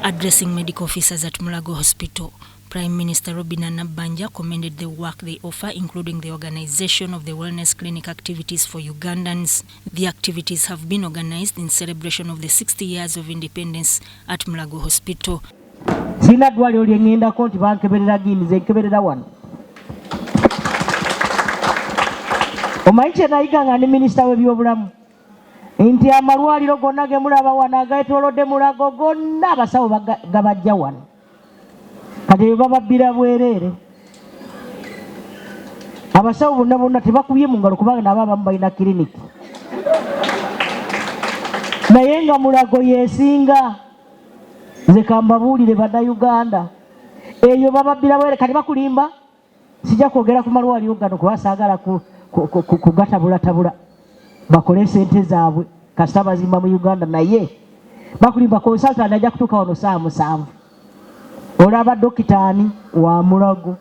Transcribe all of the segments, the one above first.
Addressing medical officers at Mulago Hospital, Prime Minister Nabbanja commended the work they offer, including the organization of the wellness clinic activities for Ugandans. The activities have been organized in celebration of the 60 years of independence at Mulago Hospital. Sina dwaliro lyengendako nti bankeberera gindi nkeberera wano. Omanyi kye nayiga nga ndi minisita w'ebyobulamu nti amalwaliro gonna ge mulaba wano agayetoolodde Mulago gonna abasawo gabajja wano. Kati bababbira bwereere. Abasawo bonna tebakubye mu ngalo kubanga nabo abamu balina kiriniki. Naye nga Mulago yeesinga. Nze kambabuulire bannayuganda eyo bababbira bwereere kati bakulimba. Sijja kwogera ku malwaliro gano kuba saagala kugatabulatabula bakole sente zaabwe kasita bazimba mu Uganda naye bakulimba consultant ajja kutuuka wano saa 7 olaba dokitaani wa Mulago.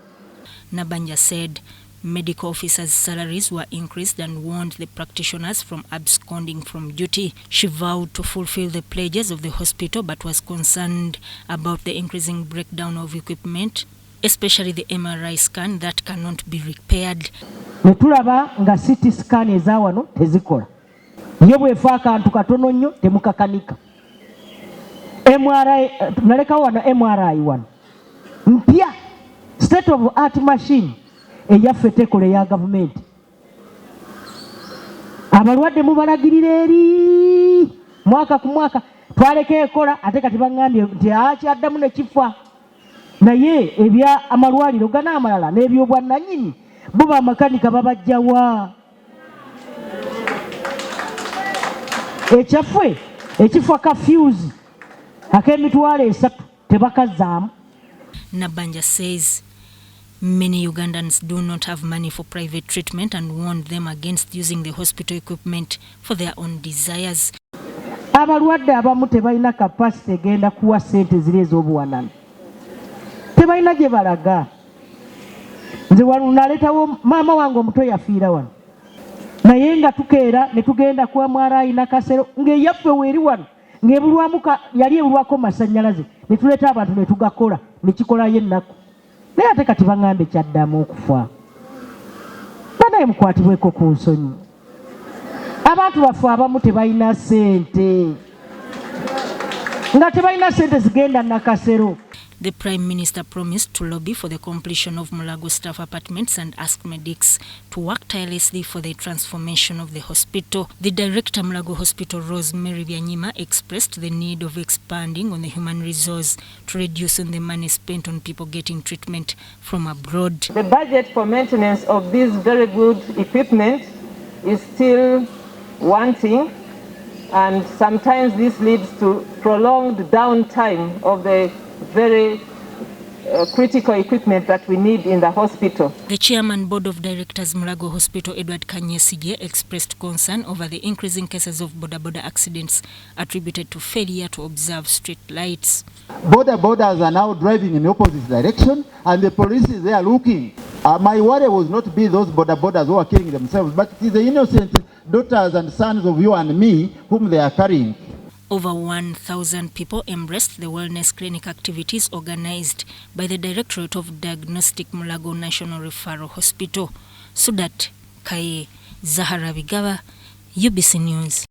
Nabbanja said medical officers' salaries were increased and warned the practitioners from absconding from duty. She vowed to fulfill the pledges of the hospital but was concerned about the increasing breakdown of equipment, especially the MRI scan that cannot be repaired. Netulaba nga CT scan ezawano tezikola. Ye bwefa akantu katono nnyo temukakanika. MRI naleka wano MRI wano. Mpya state of art machine eyaffe tekole ya government. Abalwadde mubalagirira eri mwaka ku mwaka twaleka ekola ate kati bangambye nti akyaddamu ne kifa. Naye ebya amalwaliro gana amalala n'ebyobwannannyini bo bamakanika babajjawa. Ekyaffe ekifo ka fuse ak'emitwalo 3 tebakazaamu. Nabbanja says many Ugandans do not have money for private treatment and warned them against using the hospital equipment for their own desires. Abalwadde abamu tebalina capacity egenda kuwa sente ziri ez'obuwanana. Tebalina gye balaga. Nze wano naletawo maama wange omuto yafiira wano. Naye nga tukeera ne tugenda kwa MRI Nakasero ng'eyaffe weeri wano ng'ebulwamu yali ebulwako masannyalaze ne tuleeta abantu ne tugakola ne kikolayo ennaku. Naye ate kati baŋŋambe kyaddamu okufa. Banaye mukwatibweko ku nsonyi. Abantu baffe abamu tebalina ssente. Nga tebalina ssente zigenda Nakasero. The Prime Minister promised to lobby for the completion of Mulago staff apartments and asked medics to work tirelessly for the transformation of the hospital. The director Mulago Hospital, Rosemary Byanyima, expressed the need of expanding on the human resource to reduce on the money spent on people getting treatment from abroad. The budget for maintenance of this very good equipment is still wanting, and sometimes this leads to prolonged downtime of the very critical equipment that we need in the hospital. The Chairman Board of Directors Mulago Hospital, Edward Kanyesije, expressed concern over the increasing cases of boda accidents attributed to failure to observe street lights. Bodas are now driving in the opposite direction and the police is there looking. My worry was not to be those bodas who are killing themselves, but it is the innocent daughters and sons of you and me whom they are carrying. Over 1,000 people embraced the wellness clinic activities organized by the Directorate of Diagnostic Mulago National Referral Hospital. Sudat Kaye, Zahara Bigaba, UBC News.